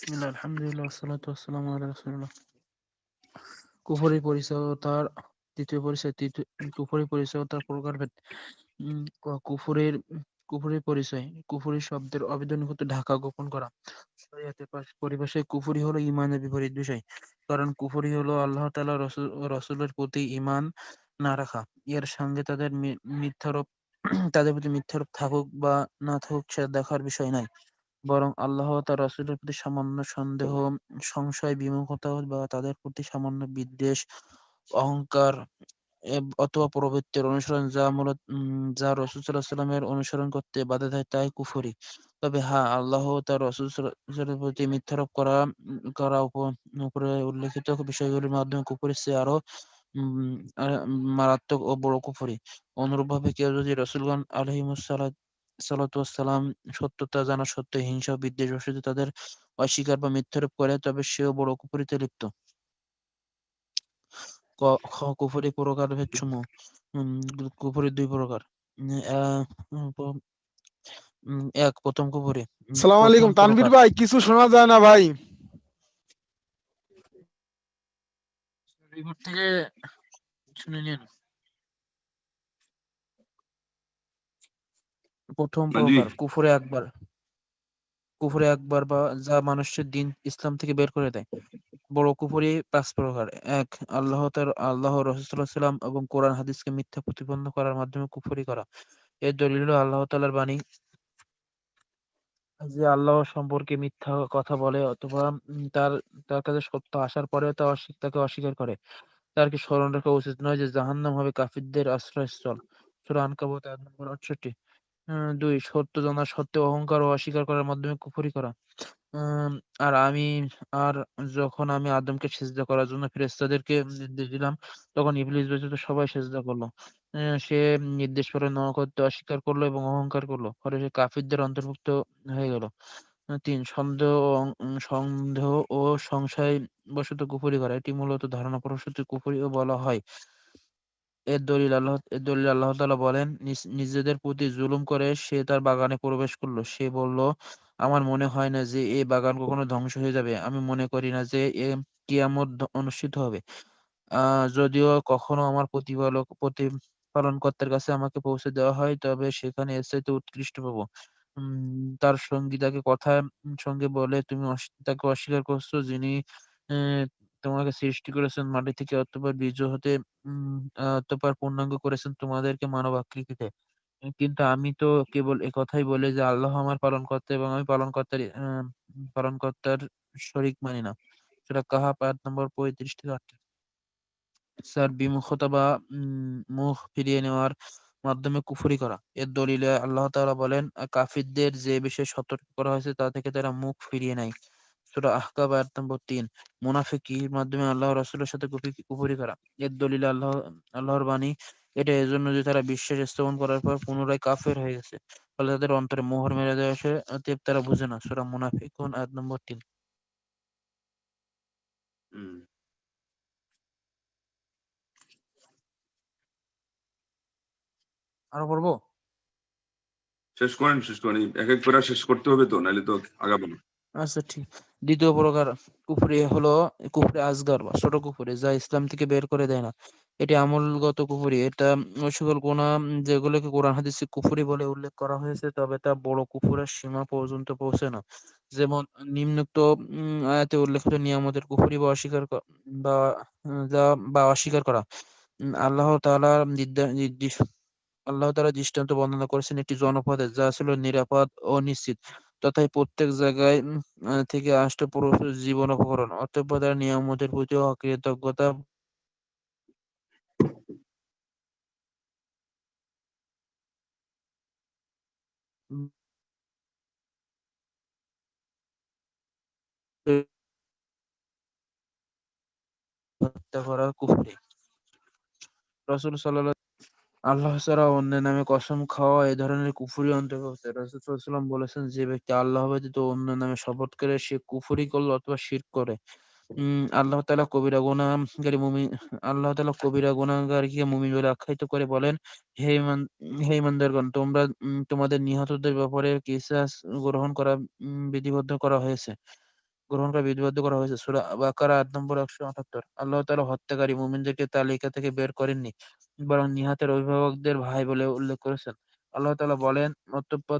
বিসমিল্লাহ, আলহামদুলিল্লাহ, ওয়াসসালাতু ওয়াসসালামু আলা রাসূলিল্লাহ। কুফরি পরিচয় ও তার তৃতীয় পরিচয়। কুফরি পরিচয় ও তার প্রকারভেদ। কুফরের কুফরের পরিচয়। কুফরি শব্দের অবৈধানিক অর্থ ঢাকা, গোপন করা। শরিয়তের পরিভাষায় কুফরি হলো ঈমানের বিপরীত বিষয়। কারণ কুফরি হলো আল্লাহ তাআলা ও রাসূলের প্রতি ঈমান না রাখা। এর সঙ্গে মিথ্যারোপ তাদের প্রতি মিথ্যারোপ থাকুক বা না থাকুক সে দেখার বিষয় নয়। বরং আল্লাহ ও তাঁর রাসূলের প্রতি সামান্য সন্দেহ, সংশয়, বিমুখতা বা তাদের প্রতি সামান্য বিদ্বেষ, অহংকার অথবা প্রবৃত্তির অনুসরণ যা রাসূল সাল্লাল্লাহু আলাইহি ওয়াসাল্লামের অনুসরণ করতে বাধা দেয় তাই কুফরি। তবে হ্যাঁ, আল্লাহ ও তাঁর রাসূল সাল্লাল্লাহু আলাইহি ওয়াসাল্লামের প্রতি মিথ্যারোপ করা উপরে উল্লেখিত বিষয়গুলির মাধ্যমে কুফরের চেয়ে আরো উম মারাত্মক ও বড় কুফরি। অনুরূপভাবে কেউ যদি রাসূলগণ সালাতু ওয়াসসালাম সত্যতা জানা সত্ত্বেও হিংসা ও বিদ্বেষবশত তাদের অস্বীকার বা মিথ্যারোপ করে, তবে সেও বড় কুফরিতে লিপ্ত। কুফরি প্রকারভেদসমূহ। উম কুফরি দুই প্রকার। উম, আহ, উম, প- এক, প্রথম কুফরি। সালাম প্রথম আলাইকুম তানভীর প্রকার। ভাই, কিছু শোনা যায় না ভাই। রিপোর্ট থেকে শুনে নিন। প্রথম জি। প্রকার কুফরে একবার বা যা মানুষের দিন ইসলাম থেকে বের করে দেয়। বড় কুফরি পাঁচ প্রকার। এক, আল্লাহ, রাসূল সাল্লাল্লাহু আলাইহি ওয়াসাল্লাম এবং কোরআন হাদিসকে মিথ্যা প্রতিপন্ন করার মাধ্যমে কুফরি করা। এর দলিল হলো আল্লাহ তাআলার বাণী, যে আল্লাহ সম্পর্কে মিথ্যা কথা বলে অথবা তার তার কাছে সত্য আসার পরেও তাকে অস্বীকার করে, তার কি স্মরণ রাখা উচিত নয় যে জাহান্নাম হবে কাফিরদের আশ্রয়স্থল। সূরা আনকাবুত আয়াত নম্বর 68। দুই, সত্য জানা সত্ত্বেও অহংকার ও অস্বীকার করার মাধ্যমে কুফরি করা। উম, আর আমি আর যখন আমি আদমকে সিজদা করার জন্য ফেরেশতাদেরকে নির্দেশ দিলাম, তখন ইবলিস ব্যতীত সবাই সিজদা করলো। সে নির্দেশ পালন না করতে অস্বীকার করলো এবং অহংকার করলো, ফলে সে কাফিরদের অন্তর্ভুক্ত হয়ে গেল। তিন, সন্দেহ ও সংশয় বশত কুফরি করা। এটি মূলত ধারণা প্রসূত কুফরিও বলা হয়। এর দলিল আল্লাহ তাআলা বলেন, নিজেদের প্রতি জুলুম করে সে তার বাগানে প্রবেশ করলো। সে বলল, আমার মনে হয় না যে এই বাগান কখনো ধ্বংস হয়ে যাবে। আমি মনে করি না যে কিয়ামত অনুষ্ঠিত হবে। যদিও কখনো আমার প্রতিপালনকর্তার কাছে আমাকে পৌঁছে দেওয়া হয়, তবে সেখানে এর চাইতে উৎকৃষ্ট পাবো। তার সঙ্গী তাকে সঙ্গে বলে, তুমি তাকে অস্বীকার করছো, যিনি আহ, তোমাকে সৃষ্টি করেছেন মাটি থেকে, অতঃপর বীর্য হতে অতঃপর পূর্ণাঙ্গ করেছেন তোমাদেরকে মানব আকৃতিতে। কিন্তু আমি তো কেবল একথাই বলি যে আল্লাহ আমার পালনকর্তা এবং আমি পালনকর্তার শরীক মানি না। সূরা কাহাফ আয়াত নম্বর 35 থেকে 38। বিমুখতা বা মুখ ফিরিয়ে নেওয়ার মাধ্যমে কুফরি করা। এর দলিলে আল্লাহ তাআলা বলেন, কাফিরদের যে বিষয়ে সতর্ক করা হয়েছে তা থেকে তারা মুখ ফিরিয়ে নেয়। সূরা আহকাব আয়াত নম্বর 3। মুনাফিকির মাধ্যমে আল্লাহ রাসূলের সাথে কুফরি করা। এর দলিলে আল্লাহর বাণী, এটা এজন্য যে তারা বিশ্বাস স্থাপন করার পর পুনরায় কাফের হয়ে গেছে, ফলে তাদের অন্তরে মোহর মেরে দেওয়া হয়েছে, অতএব তারা বুঝে না। সূরা মুনাফিকুন আয়াত নম্বর 3। হুম। আরো পড়বো? শেষ করেন, এক এক করে শেষ করতে হবে তো, নাহলে তো আগাবো না। আচ্ছা, ঠিক। দ্বিতীয় প্রকার কুফরি হলো কুফরি আসগার বা ছোট কুফরি, যা ইসলাম থেকে বের করে দেয় না। এটি আমলগত কুফরি। এটা ওই সকল গুনাহ যেগুলোকে কোরআন হাদিসে কুফরি বলে উল্লেখ করা হয়েছে, তবে তা বড় কুফরের সীমা পর্যন্ত পৌঁছে না। যেমন নিম্নোক্ত আয়াতে উল্লেখিত নিয়ামতের কুফরি বা বা যা বা অস্বীকার করা। আল্লাহ তাআলা নির্দেশ আল্লাহ তাআলা দৃষ্টান্ত বর্ণনা করেছেন একটি জনপদের, যা ছিল নিরাপদ ও নিশ্চিত, তথাপি প্রত্যেক জায়গায় থেকে আসতো পুরো জীবন অপহরণ। অতঃপর তারা নিয়ামতের প্রতি অকৃতজ্ঞতা হত্যা করা কুফরি। রাসূল সাল্লাল্লাহু আল্লাহ ছাড়া অন্যের নামে কসম খাওয়া এ ধরনের কুফরি অন্তর্ভুক্ত। রাসূল সাল্লাল্লাহু আলাইহি ওয়াসাল্লাম বলেছেন, যে ব্যক্তি আল্লাহ ব্যতীত অন্যের নামে শপথ করে সে কুফরি করলো অথবা শিরক করে। আল্লাহ তাআলা কবিরা গুনাহগারকে মুমিন বলে আখ্যায়িত করে বলেন, হে ঈমানদারগণ, তোমাদের নিহতদের ব্যাপারে কিসাস গ্রহণ করা বিধিবদ্ধ করা হয়েছে। গ্রহণ করা বিধিবদ্ধ করা হয়েছে। সূরা বাকারা আয়াত নম্বর 178। আল্লাহ তাআলা হত্যাকারী মুমিনদেরকে তালিকা থেকে বের করেননি, বরং নিহতের অভিভাবকদের ভাই বলে উল্লেখ করেছেন। আল্লাহ তাআলা বলেন, অতঃপর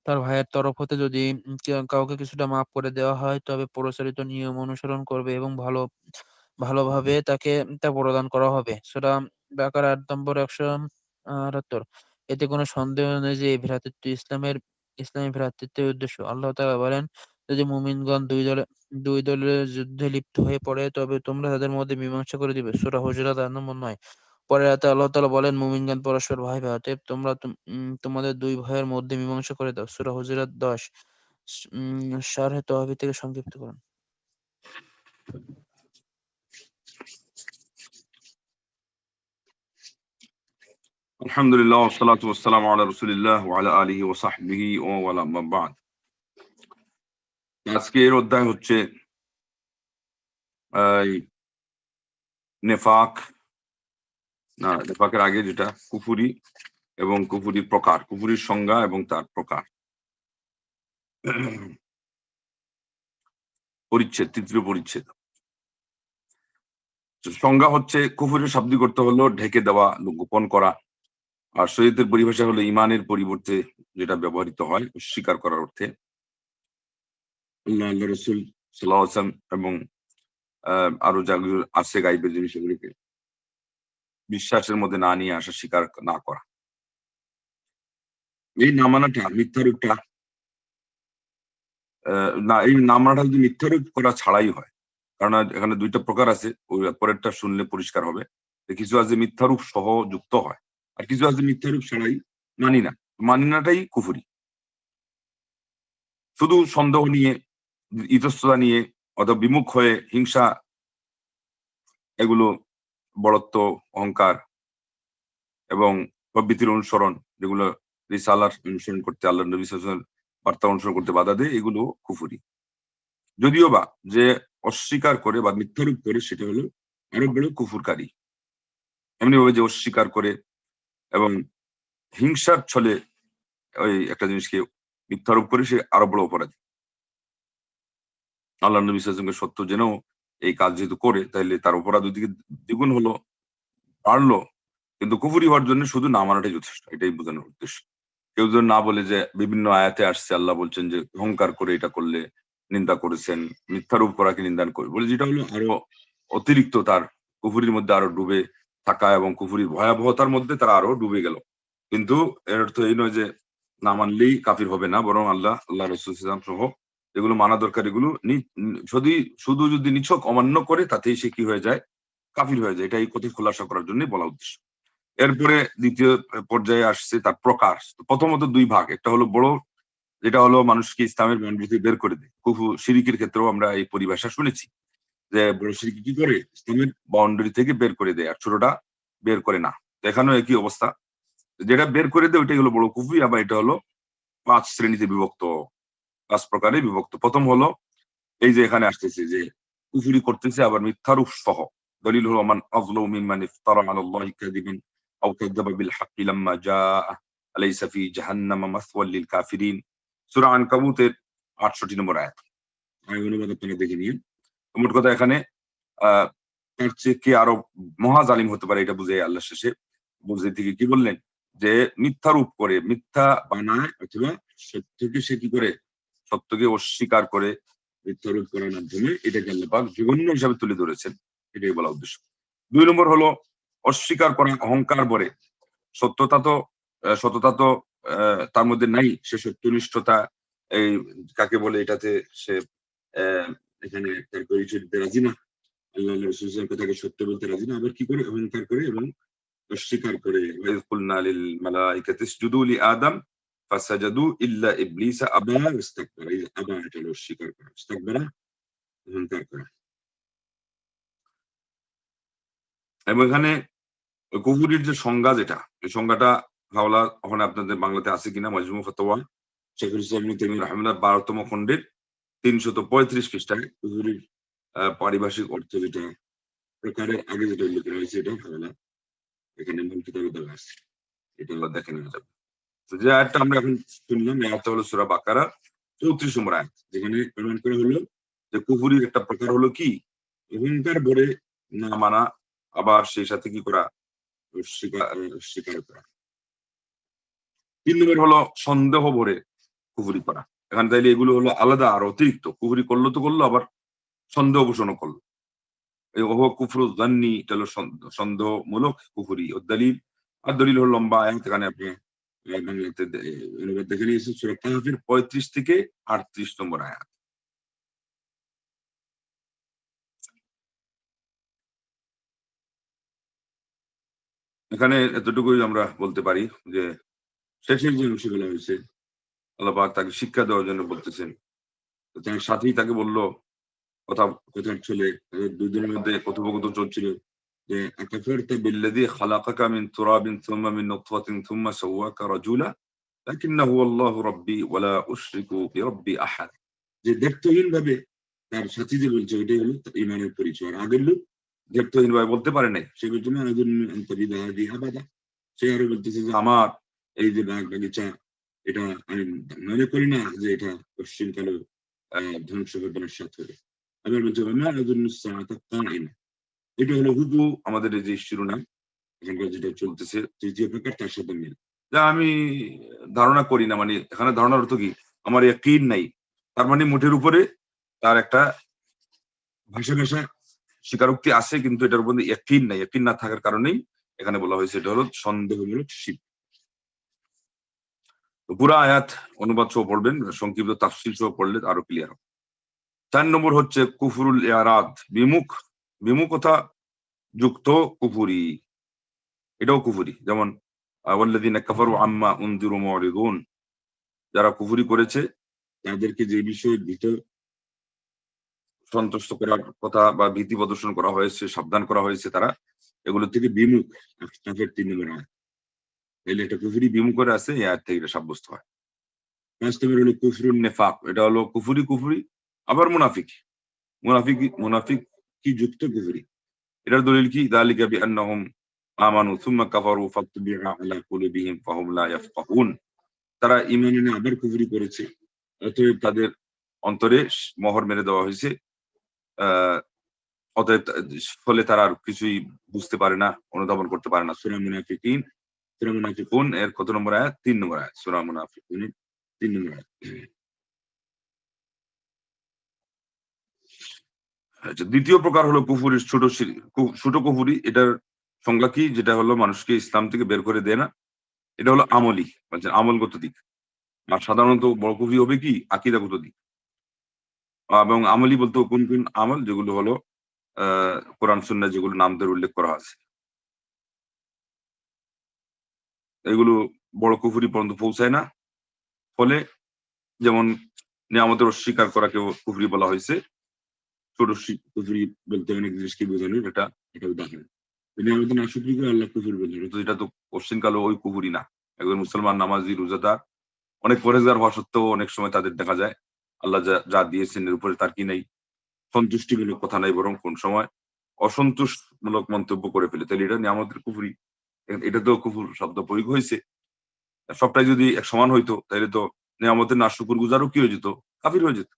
তার ভাইয়ের তরফ হতে যদি কাউকে কিছুটা মাফ করে দেওয়া হয়, তবে প্রচলিত নিয়ম অনুসরণ করবে এবং ভালোভাবে তাকে তা প্রদান করা হবে। সূরা বাকারা আয়াত নম্বর 178। এতে কোনো সন্দেহ নেই যে এই ভ্রাতৃত্ব ইসলামী ভ্রাতৃত্বের উদ্দেশ্য। আল্লাহ তাআলা বলেন, যদি মুমিনগণ দুই দলের যুদ্ধে লিপ্ত হয়ে পড়ে, তবে তোমরা তাদের মধ্যে মীমাংসা করে দিবে। সূরা হুজুরাত আয়াত নম্বর 9। পরের আয়াতে আল্লাহ তাআলা বলেন, মুমিনগণ পরস্পর ভাই ভাই, অতএব তোমরা তোমাদের দুই ভাইয়ের মধ্যে মীমাংসা করে দাও। সূরা হুজুরাত 10। শারহে তহবির থেকে সংক্ষিপ্তকরণ। আলহামদুলিল্লাহ ওয়াসসালাতু ওয়াসসালামু আলা রাসূলিল্লাহ ওয়া আলা আলিহি ওয়া সাহবিহি ওয়া ওয়ালা আম্মা বা'দ। আজকের অধ্যায় হচ্ছে এই নেফাক, না নেফাকের আগে যেটা কুফরি এবং কুফরির প্রকার, কুফরির সংজ্ঞা এবং তার প্রকার। পরিচ্ছেদ, তৃতীয় পরিচ্ছেদ। সংজ্ঞা হচ্ছে কুফরের শাব্দিক অর্থ হলো ঢেকে দেওয়া, গোপন করা। আর শরীয়তের পরিভাষা হলো ঈমানের পরিবর্তে যেটা ব্যবহৃত হয় অস্বীকার করার অর্থে। আল্লাহ রাসূল সাল্লাল্লাহু আলাইহি ওয়াসাল্লাম এবং আরো যেগুলো আছে গায়বের জিনিস, সেগুলোকে বিশ্বাসের মধ্যে না নিয়ে আসা, স্বীকার না করা। এই না মানাটা, মিথ্যারূপটা, না এই না মানাটা যদি মিথ্যারূপ করা ছাড়াই হয়, কারণ এখানে দুইটা প্রকার আছে, ওই পরেরটা শুনলে পরিষ্কার হবে। যে কিছু আছে মিথ্যারূপ সহ যুক্ত হয়, আর কিছু আছে মিথ্যারূপ ছাড়াই মানি না। মানি নাটাই কুফরি। শুধু সন্দেহ নিয়ে, ইতস্ততা নিয়ে অথবা বিমুখ হয়ে হিংসা, এগুলো বড়ত্ব, অহংকার এবং প্রবৃত্তির অনুসরণ, যেগুলো রিসালার অনুসরণ করতে, আল্লাহ নবী সাল্লাল্লাহু আলাইহি ওয়াসাল্লাম বার্তা অনুসরণ করতে বাধা দেয়, এগুলো কুফরি। যদিও বা যে অস্বীকার করে বা মিথ্যারূপ করে, সেটা হলো আরো বড় কুফুরকারী। এমনি ভাবে যে অস্বীকার করে এবং হিংসার ছলে ওই একটা জিনিসকে মিথ্যারোপ করে, সে আরো বড় অপরাধী। আল্লাহ নবী সাল্লাল্লাহু আলাইহি ওয়াসাল্লাম সত্য জেনেও এই কাজ যেহেতু করে, তাহলে তার অপরাধ ওইদিকে দ্বিগুণ হলো, বাড়লো। কিন্তু কুফরি হওয়ার জন্য শুধু না মানাটাই যথেষ্ট, এটাই বোঝানোর উদ্দেশ্য। কেউ যদি না বলে যে বিভিন্ন আয়াতে আসছে, আল্লাহ বলছেন যে অহংকার করে এটা করলে নিন্দা করেছেন, মিথ্যারোপ করাকে নিন্দা করে, বলে যেটা হলো আরো অতিরিক্ত, তার কুফরির মধ্যে আরো ডুবে থাকা এবং কুফরির ভয়াবহতার মধ্যে তারা আরো ডুবে গেল। কিন্তু এর অর্থ এই নয় যে না মানলেই কাফির হবে না, বরং আল্লাহ রাসূল সাল্লাল্লাহু আলাইহি ওয়াসাল্লাম সহ যেগুলো মানা দরকার, এগুলো শুধু যদি নিছক অমান্য করে, তাতেই সে কি হয়ে যায়, কাফির হয়ে যায়। এটা এই কথা খোলাসা করার জন্য বলা উদ্দেশ্য। এরপরে দ্বিতীয় পর্যায়ে আসছে তার প্রকার। প্রথমত দুই ভাগ, একটা হলো বড়, যেটা হলো মানুষকে ইসলামের বাউন্ডারি থেকে বের করে দেয়। শিরিকের ক্ষেত্রেও আমরা এই পরিভাষা শুনেছি যে বড় শিরকি কি করে, ইসলামের বাউন্ডারি থেকে বের করে দেয়, আর ছোটটা বের করে না। তো এখানেও একই অবস্থা, যেটা বের করে দেয় ওইটাই হলো বড় কুফরি। আবার এটা হলো 5 শ্রেণীতে বিভক্ত, 5 প্রকারে বিভক্ত। প্রথম হলো এই যে এখানে আসতেছে যে কুফরি করতেছে আবার মিথ্যারূপ সহ। দলিল হলো মান আযলামু মিম্মান ইফতারা আলাল্লাহি কাযিবান আও কাযাবা বিল হাক্কি লাম্মা জাআ আলাইসা ফি জাহান্নামা মাসওয়াল লিল কাফিরিন। সূরা আনকাবুতের 68 নম্বর আয়াত। আমি অনুবাদ আপনারা দেখে নিন। মোট কথা এখানে আহ তার চেয়ে কে আরো মহা জালিম হতে পারে, এটা বুঝে আল্লাহ শেষে বুঝে থেকে কি বললেন, যে মিথ্যারূপ করে, মিথ্যা বানায়, অথবা সত্যকে সে কি করে, সত্যকে অস্বীকার করে মিথ্যারোপ করার মাধ্যমে এটাকে আল্লাহ পাক জঘন্য হিসাবে তুলে ধরেছেন। এটাই বলা উদ্দেশ্য। 2 নম্বর হলো অস্বীকার করা, অহংকার ভরে। সত্যতা তো সততা তো তার মধ্যে নাই, সে সত্যনিষ্ঠতা এই কাকে বলে, এটাতে সে এখানে তার পরিচয় দিতে রাজি না, আল্লাহ রাসূলের কথাকে সত্য বলতে রাজি না। আবার কি করে, অহংকার করে এবং অস্বীকার করে। ওয়াইয কুলনা লিল মালাইকাতি ইসজুদু লি আদম ফাসাজাদু ইল্লা ইবলিসা আবা ওয়াস্তাকবারা। এই আবা, এটা হলো অস্বীকার করা, ইস্তাকবারা অহংকার করা। এবং এখানে কুফরির যে সংজ্ঞা, যেটা এই সংজ্ঞাটা হাওলা ওখানে আপনাদের বাংলাতে আছে কিনা, মাজমু ফাতাওয়া শেখুল ইসলাম ইবনে তাইমিyyah রাহিমাহুল্লাহ 12তম খণ্ডের 335 পৃষ্ঠায় কুফরির পারিভাষিক অর্থ, যেটা প্রকারের আগে যেটা উল্লেখ করা হয়েছে, এটা হাওলা এখানে মূল কিতাবে দেওয়া আছে। এটা দেখে নেওয়া যাবে। তো যে আয়াতটা আমরা এখন শুনলাম, এই আয়াতটা হলো সূরা বাকারা 34 নম্বর আয়াত, যেখানে প্রমাণ করা হলো যে কুফরির একটা প্রকার হলো কি, অহংকার ভরে না মানা, আবার সেই সাথে কি করা, স্বীকার করা। 3 নম্বর হলো সন্দেহ ভরে কুফরি করা। এখানে তাইলে এগুলো হলো আলাদা আর অতিরিক্ত। কুফরি করলো তো করলো, আবার সন্দেহ পোষণও করলো। এই ওহ কুফরু জান্নি, এটা হলো সন্দেহমূলক কুফরি। ও দলিল, আর দলিল হলো লম্বা আয়াত, এখানে আপনি বাংলাতে অনুবাদ দেখে নিয়েছেন, সূরা কাহফের 35 থেকে 38 নম্বর আয়াত। এখানে এতটুকুই আমরা বলতে পারি যে শেষের যে অংশগুলো হয়েছে, আল্লাহ পাক তাকে শিক্ষা দেওয়ার জন্য বলতেছেন। তার সাথেই তাকে বলল, কথা কথা চলে, দুজনের মধ্যে কথোপকথন চলছিল যে আকাফারতা বিল্লাযী খালাকাকা মিন তুরাবিন সুম্মা মিন নুতফাতিন সুম্মা সাওয়াকা রাজুলা লাকিন্নাহু আল্লাহু রাব্বি ওয়া লা উশরিকু বিরাব্বি আহাদ। যে দায়িত্বহীন ভাবে তার সাথী যে বলছে, ওইটাই হলো ইমানের পরিচয়। আর আগের লোক দায়িত্বহীন ভাবে বলতে পারে নাই, সে বলছে না আনতাবিদাদি আবাদা। সে আরো বলতেছে যে আমার এই যে বাগ বাগিচা, এটা আমি মনে করি না যে এটা পশ্চিমকালে ধ্বংস হবে না সাথে হবে। আবার বলছে এটা হলো হুবু আমাদের এই যে শিরোনাম এখানকার যেটা চলতেছে তৃতীয় প্রকার, তার সাথে মিল। যা আমি ধারণা করি না, মানে এখানে ধারণার অর্থ কি, আমার ইয়াকিন নাই, তার মানে মুঠের উপরে তার একটা ভাষা ভাষা স্বীকারোক্তি আছে, কিন্তু এটার উপর ইয়াকিন নাই। ইয়াকিন না থাকার কারণেই এখানে বলা হয়েছে এটা হলো সন্দেহমূলক শিরক। তো পুরা আয়াত অনুবাদ সহ পড়বেন, সংক্ষিপ্ত তাফসীর সহ পড়লে আরো ক্লিয়ার হবে। 4 নম্বর হচ্ছে কুফরুল ইরাদ, বিমুখতা যুক্ত কুফরি। এটাও কুফরি। যেমন ওয়াল্লাযীনা কাফারু আম্মা উনযিরু মুরিদুন, যারা কুফরি করেছে তাদেরকে যে বিষয়ে সন্তুষ্ট করার কথা বা ভীতি প্রদর্শন করা হয়েছে, সাবধান করা হয়েছে, তারা এগুলো থেকে বিমুখ। কাফের 3 নম্বর আয়াত। তাহলে এটা কুফরি বিমুখ করে আছে, এই আয়াত থেকে এটা সাব্যস্ত হয়। 5 নম্বর হলো কুফরুন নিফাক, এটা হলো কুফরি আবার মুনাফিক কি যুক্ত কুফরি। এটার দলিল কি, যালিকা বিআন্নাহুম আমানু সুম্মা কাফারু ফাতবিআ আলা কুলুবিহিম ফাহুম লা ইয়াফকাহুন। তারা ঈমান এনে আবার কুফরি করেছে, অতএব তাদের অন্তরে মোহর মেরে দেওয়া হয়েছে। আহ অতএব ফলে তারা আর কিছুই বুঝতে পারে না, অনুধাবন করতে পারে না। সূরা মুনাফিকুন এর কত নম্বর আয়াত? 3 নম্বর আয়াত। সূরা মুনাফিকুনের 3 নম্বর আয়াত। আচ্ছা, দ্বিতীয় প্রকার হলো কুফুরির ছোট কুফুরি। এটার সংজ্ঞা কি, যেটা হলো মানুষকে ইসলাম থেকে বের করে দেয় না। এটা হলো আমলি, মানে আমলগত দিক। আর সাধারণত বড় কুফরি হবে কি, আকীদাগত দিক। এবং আমলি বলতে কোন কোন আমল, যেগুলো হলো কোরআন সুন্নাহ যেগুলো নাম ধরে উল্লেখ করা আছে, এগুলো বড় কুফরি পর্যন্ত পৌঁছায় না। ফলে যেমন নিয়ামতের অস্বীকার করাকে কুফরি বলা হয়েছে। ছোট কুফরি বলতে অনেক জিনিসকে বোঝানো, এটা উদাহরণ। নিয়ামতের নাশুকরি করে আল্লাহ কুফরি বললেন, তো এটা তো পশ্চিমকালে ওই কুফরি না। একজন মুসলমান নামাজি রোজাদার অনেক পরেজগার হওয়া সত্ত্বেও অনেক সময় তাদের দেখা যায় আল্লাহ যা দিয়েছেন এর উপরে তার কি নাই, সন্তুষ্টিমূলক কথা নাই, বরং কোন সময় অসন্তোষমূলক মন্তব্য করে ফেলে। তাহলে এটা নিয়ামতের কুফরি। এটা তো কুফর শব্দ প্রয়োগ হয়েছে। সবটাই যদি এক সমান হইতো, তাহলে তো নিয়ামতের নাশুকুর গুজারও কি হয়ে যেত, কাফির হয়ে যেত।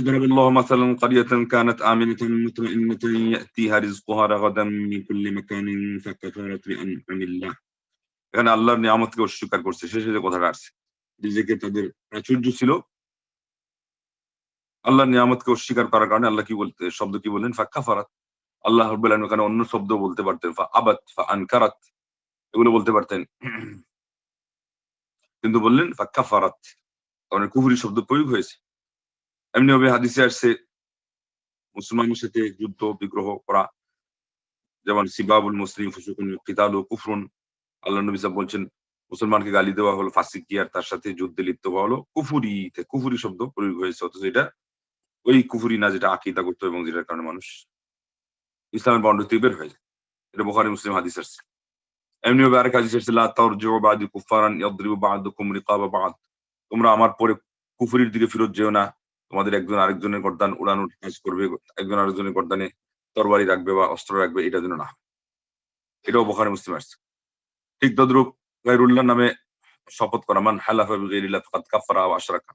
ضرب الله مثلا قرية كانت آمنة مطمئنة يأتيها رزقها رغدا من كل مكان فكفرت بأنعم الله। এখানে আল্লাহর নিয়ামতকে অস্বীকার করছে, শেষে যে কথাটা আসছে, রিজিকে তাদের প্রাচুর্য ছিল, আল্লাহর নিয়ামতকে অস্বীকার করার কারণে আল্লাহ শব্দ কি বললেন, ফাকাফারাত। আল্লাহ রাব্বুল আলামিন এখানে অন্য শব্দ বলতে পারতেন, ফাআবাত, ফাআনকারাত, এগুলো বলতে পারতেন, কিন্তু বললেন ফাকাফারাত, কারণ কুফরি শব্দ প্রয়োগ হয়েছে। এমনি ভাবে হাদিসে আসছে মুসলমানের সাথে যুদ্ধ বিগ্রহ করা, যেমন সিবাবুল মুসলিম ফুসুকুন কিতালু কুফরুন। আল্লাহ নবী সাল্লাল্লাহু বলছেন মুসলমানকে গালি দেওয়া হলো ফাসিকি, আর তার সাথে যুদ্ধে লিপ্ত হওয়া হলো কুফুরিতে। কুফুরি শব্দ প্রয়োগ হয়েছে, অথচ এটা ওই কুফুরি না যেটা আকীদাগত এবং যেটার কারণে মানুষ ইসলামের বন্ড থেকে বের হয়ে যায়। এটা বুখারী মুসলিম হাদিস আসছে। এমনি ভাবে আরেক হাদিস আসছে, লা তারজিউ বা'দি কুফারান ইয়াদরিবু বা'দুকুম রিকাবা বা'দ। তোমরা আমার পরে কুফরির দিকে ফিরত যেও না, তোমাদের একজন আরেকজনের গর্দান উড়ানোর কাজ করবে, একজন আরেকজনের গর্দানে তরবারি রাখবে বা অস্ত্র রাখবে, এটা যেন না। এটাও বুখারী মুসলিম আসছে। ঠিক তদ্রূপ গায়রুল্লাহ নামে শপথ করা, মান হালাফা বিগাইরিল্লাহ ফাকাদ কাফারা ওয়া আশরাকা।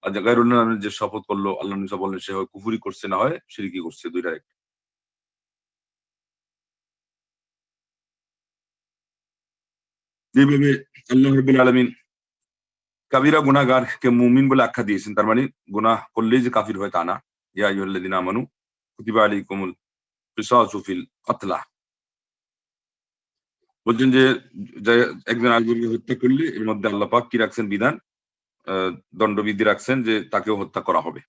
আর যে গায়রুল্লাহ নামে যে শপথ করলো, আল্লাহ নবী বললেন সে হয় কুফরি করছে না হয় শিরকি করছে, দুইটা এক। যেভাবে আল্লাহ রাব্বুল আলামিন কাবিরা গুনাহগারকে মুমিন বলে আখ্যা দিয়েছেন, তার মানে গুনাহ করলেই যে কাফির হয় তা না। ইয়া আইয়ুহাল্লাযিনা আমানু কুতিবা আলাইকুমুল কিসাসু ফিল কাতলা। বলছেন যে একজন আরেকজনকে হত্যা করলে এর মধ্যে আল্লাহ পাক কি রাখছেন বিধান, দণ্ডবিধি রাখছেন যে তাকেও হত্যা করা হবে।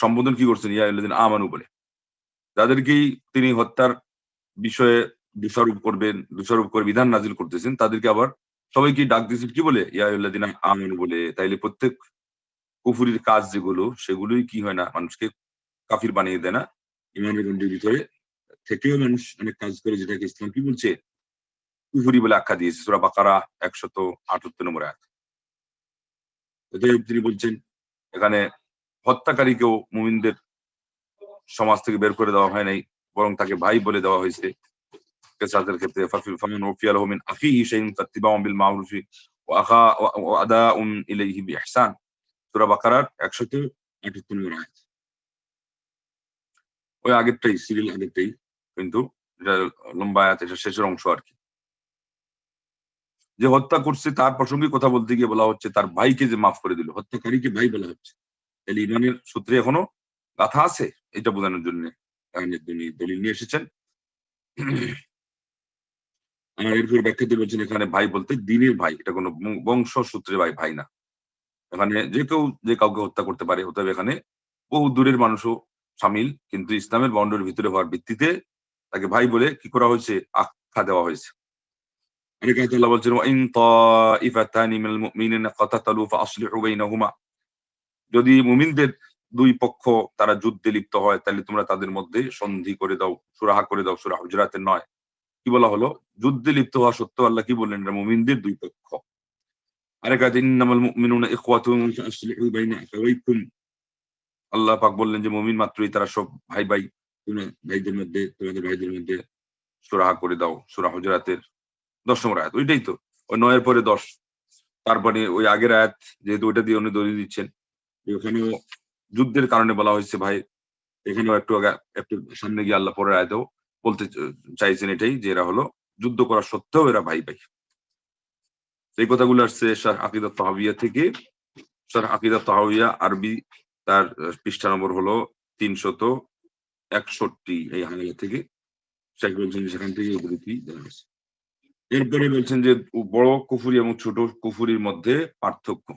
সম্বোধন কি করছেন? ইয়া আইয়ুহাল্লাযিনা আমানু বলে। যাদেরকেই তিনি হত্যার বিষয়ে দোষারোপ করে বিধান নাজিল করতেছেন, তাদেরকে আবার সবাইকে ডাক দিয়েছেন কি বলে? ইয়া আইয়ুহাল্লাযিনা আমানু বলে। তাইলে প্রত্যেক কুফরির কাজ যেগুলো, সেগুলোই কি হয় না? মানুষকে কাফির বানিয়ে দেয় না? ইমানের গণ্ডির ভিতরে থেকেও মানুষ অনেক কাজ করে, যেটাকে ইসলাম কি বলছে? কুফরি বলে আখ্যা দিয়েছে। সূরা বাকারা ১৭৮ নম্বর আয়াত। অতএব তিনি বলছেন এখানে হত্যাকারীকেও মুমিনদের সমাজ থেকে বের করে দেওয়া হয় নাই, বরং তাকে ভাই বলে দেওয়া হয়েছে। কেসাসের ক্ষেত্রে ফামান উফিয়া লাহু মিন আখিহি শাইউন ফাত্তিবাউন বিল মা'রুফি ওয়া আদাউন ইলাইহি বিইহসান। সূরা বাকারার ১৭৮ নম্বর আয়াত। ওই আগেরটাই, সিরিয়াল আগেরটাই, কিন্তু এটা লম্বা আয়াত, এটা শেষের অংশ আরকি। যে হত্যা করছে তার প্রসঙ্গে কথা বলতে গিয়ে বলা হচ্ছে তার ভাইকে যে মাফ করে দিল, হত্যাকারীকে ভাই বলা হচ্ছে। তাহলে ইমানের সূত্রে এখনো গাথা আছে, এটা বোঝানোর জন্য তিনি দলিল নিয়ে এসেছেন। আর এরপর ব্যাখ্যাতে বলছেন এখানে ভাই বলতে দ্বীনের ভাই, এটা কোনো বংশ সূত্রে ভাই না। এখানে যে কেউ যে কাউকে হত্যা করতে পারে, অতএব এখানে বহু দূরের মানুষও শামিল, কিন্তু ইসলামের বাউন্ডারির ভিতরে হওয়ার ভিত্তিতে তাকে ভাই বলে কি করা হয়েছে? আখ্যা দেওয়া হয়েছে। আরেক আয়াতে আল্লাহ বলছেন, ওয়া ইন তাইফাতানি মিনাল মুমিনিনা ফাতাতালু ফাআসলিহু বাইনাহুমা। যদি মুমিনদের দুই পক্ষ তারা যুদ্ধে লিপ্ত হয়, তাহলে তোমরা তাদের মধ্যে সন্ধি করে দাও, সুরাহা করে দাও। সূরা হুজুরাতের ৯। কি বলা হলো? যুদ্ধে লিপ্ত হওয়া সত্ত্বেও আল্লাহ কি বললেন? এটা মুমিনদের দুই পক্ষ। আরেক আয়াতে ইন্নামাল মুমিনুনা ইখওয়াতুন ফাআসলিহু বাইনা আখাওয়াইকুম। আল্লাহ পাক বললেন যে মুমিন মাত্রই তারা সব ভাই। তোমরা তোমাদের ভাইদের মধ্যে সুরাহা করে দাও। সূরা হুজুরাতের ১০ নম্বর আয়াত। ওইটাই তো। ওই ৯ এর পরে ১০। তারপরে ওই আগের আয়াত, যেহেতু ওইটা দিয়ে উনি দলিল দিচ্ছেন, যে ওখানেও যুদ্ধের কারণে বলা হয়েছে ভাই। এখানেও একটু সামনে গিয়ে আল্লাহ পরের আয়াতেও বলতে চাইছেন এটাই, যে এরা হলো যুদ্ধ করা সত্ত্বেও এরা ভাই। এই কথাগুলো আসছে শারহ আকিদাত তাহাউইয়া থেকে। শারহ আকিদাত তাহাউইয়া আরবি, তার পৃষ্ঠা নম্বর হলো ৩৬১ এই হাওয়ালা থেকে। শেখ বলছেন যে সেখান থেকে উদ্ধৃতি দেওয়া হয়েছে। এরপরে বলছেন যে বড় কুফরি এবং ছোট কুফরির মধ্যে পার্থক্য।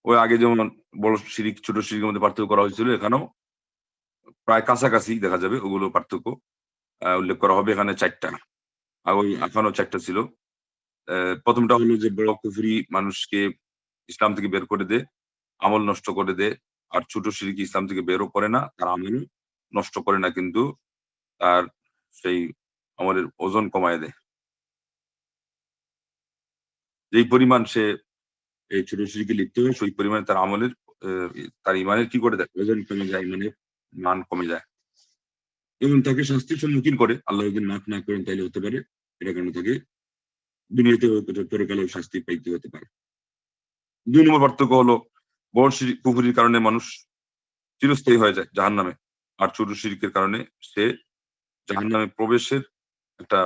ওই আগে যেমন বড় শিরিক, ছোট শিরিকের মধ্যে পার্থক্য করা হয়েছিল, এখানেও প্রায় কাছাকাছি দেখা যাবে ওগুলো পার্থক্য উল্লেখ করা হবে এখানে ৪ টা। আর ওই এখনো ৪ টা ছিল। ১ম টা হলো যে বড় কুফরি মানুষকে ইসলাম থেকে বের করে দেয়, আমল নষ্ট করে দেয়। আর ছোট শিরক ইসলাম থেকে বেরও করে না, তার আমল নষ্ট করে না, কিন্তু তার সেই আমলের ওজন কমায় দেয়। যেই পরিমাণ সে এই ছোট শিরকে লিপ্ত হয়, সেই পরিমাণে তার আমলের তার ইমানের কি করে দেয়? ওজন কমে যায়, ইমানের মান কমে যায়। এবং তাকে শাস্তির সম্মুখীন করে। আল্লাহ যদি মাফ না করেন তাইলে হতে পারে এটার কারণে তাকে দুনিয়াতেও পরকালেও শাস্তি পাইতে হতে পারে। ২ নম্বর পার্থক্য হলো বড় শিরক কুফরির কারণে মানুষ চিরস্থায়ী হয়ে যায় জাহান্নামে। আর ছোট শিরকের কারণে সে জাহান্নামে প্রবেশের একটা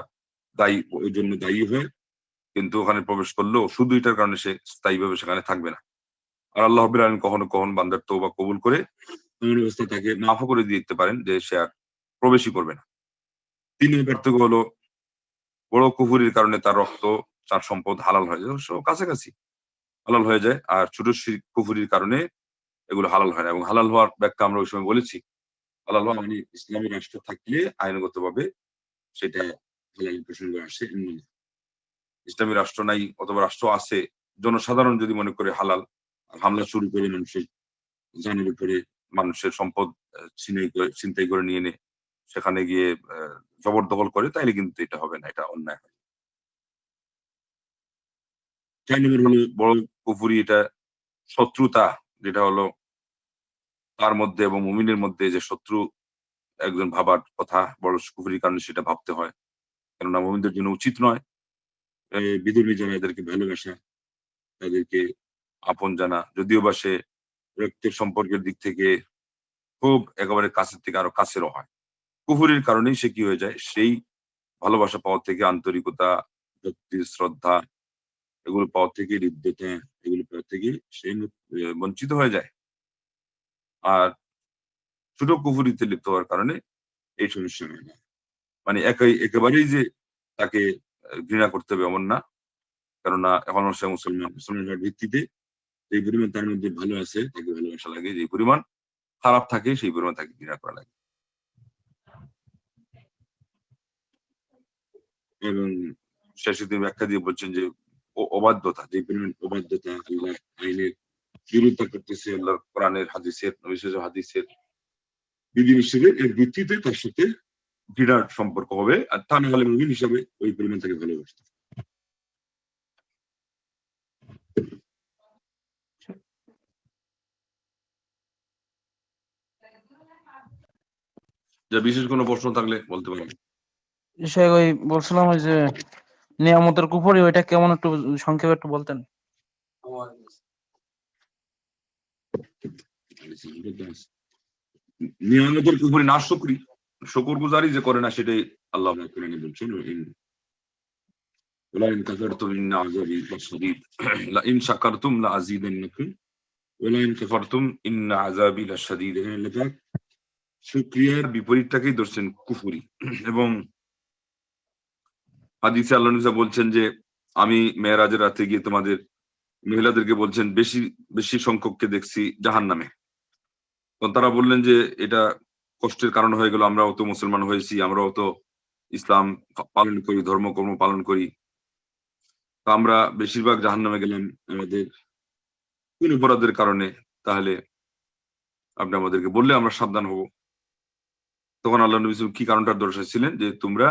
ওই জন্য দায়ী হয়। কিন্তু ওখানে প্রবেশ করলেও শুধু এটার কারণে সে স্থায়ীভাবে সেখানে থাকবে না। আর আল্লাহ রাব্বুল আলামিন কখনো বান্দার তওবা কবুল করে এমন অবস্থায় তাকে মাফও করে দিতে পারেন যে সে আর প্রবেশই করবে না। ৩ নম্বর পার্থক্য হলো বড় কুফরির কারণে তার রক্ত, তার সম্পদ হালাল হয়ে যায়। অবশ্য কাছাকাছি হালাল হয়ে যায়। আর ছোট কুফরির কারণে এগুলো হালাল হয় না। এবং হালাল হওয়ার ব্যাখ্যা আমরা ওই সময় বলেছি। হালাল হওয়া মানে ইসলামী রাষ্ট্র থাকলে আইনগতভাবে সেটা হালাল প্রসঙ্গে আসে। এমনি ইসলামী রাষ্ট্র নাই অথবা রাষ্ট্র আছে, জনসাধারণ যদি মনে করে হালাল, হামলা শুরু করে মানুষের জানের উপরে, মানুষের সম্পদ ছিনতাই করে নিয়ে নেয়, সেখানে গিয়ে জবরদখল করে, তাইলে কিন্তু এটা হবে না, এটা অন্যায় হয়। ৪ নম্বর হলো বড় কুফরি, এটা শত্রুতা, যেটা হলো তার মধ্যে এবং মুমিনের মধ্যে যে শত্রু একজন ভাবার কথা, বড় কুফরির কারণে সেটা ভাবতে হয়। কেননা মুমিনদের জন্য উচিত নয় বিধর্মী যারা এদেরকে ভালোবাসা, তাদেরকে আপন জানা, যদিও বা সে রক্তের সম্পর্কের দিক থেকে খুব একেবারে কাছের থেকে আরো কাছেরও হয়। কুফুরির কারণেই সে কি হয়ে যায়, সেই ভালোবাসা পাওয়ার থেকে, আন্তরিকতা, ভক্তি, শ্রদ্ধা এগুলো পাওয়ার থেকে, হৃদ্যতা এগুলো পাওয়ার থেকে সে বঞ্চিত হয়ে যায়। আর ছোট কুফুরিতে লিপ্ত হওয়ার কারণে এই সমস্যা হয় না। মানে একেবারেই যে তাকে ঘৃণা করতে হবে এমন না, কেননা এখন সে মুসলমান হওয়ার ভিত্তিতে যে পরিমাণ তার মধ্যে ভালো আছে তাকে ভালোবাসা লাগে, যে পরিমাণ খারাপ থাকে সেই পরিমাণ তাকে ঘৃণা করা লাগে। এবং শেষে তিনি ব্যাখ্যা দিয়ে বলছেন যে অবাধ্যতা, যে পরিমাণ অবাধ্যতা, আল্লাহ আইনের বিরোধিতা করতেছে, আল্লাহ কোরআনের হাদিসের, বিশেষ হাদিসের বিধিনিষেধের এর ভিত্তিতে তার সাথে ঘৃণার সম্পর্ক হবে, আর তা না হলে মুমিন হিসাবে ওই পরিমাণ তাকে ভালোবাসতে। যা বিশেষ কোনো প্রশ্ন থাকলে বলতে পারেন। বিষয় ওই বলছিলাম ওই যে নিয়ামতের কুফরি, ওইটা কেমন একটু সংক্ষেপে একটু বলতেন। নিয়ামতের কুফরি না শুকরি, শুকর গুজারি যে করে না সেটাই আল্লাহ কোরআনে বলছেন, ولئن كفرتم إن عذابي لشديد لئن شكرتم لأزيدنكم ولئن كفرتم إن عذابي لشديد। শুকরিয়ার বিপরীতটাকেই ধরছেন কুফরি। এবং হাদিসে আল্লাহ নবী বলছেন যে আমি মেরাজের রাতে গিয়ে তোমাদের মহিলাদেরকে বলছেন বেশি বেশি সংখ্যককে দেখছি জাহান্নামে। তো তারা বললেন যে এটা কষ্টের কারণ হয়ে গেল, আমরাও তো মুসলমান হয়েছি, আমরাও তো ইসলাম পালন করি, ধর্মকর্ম পালন করি, তো আমরা বেশিরভাগ জাহান্নামে গেলাম আমাদের কোন অপরাধের কারণে, তাহলে আপনি আমাদেরকে বললে আমরা সাবধান হব। তখন আল্লাহ নবী কি কারণটা দর্শাইছিলেন, যে তোমরা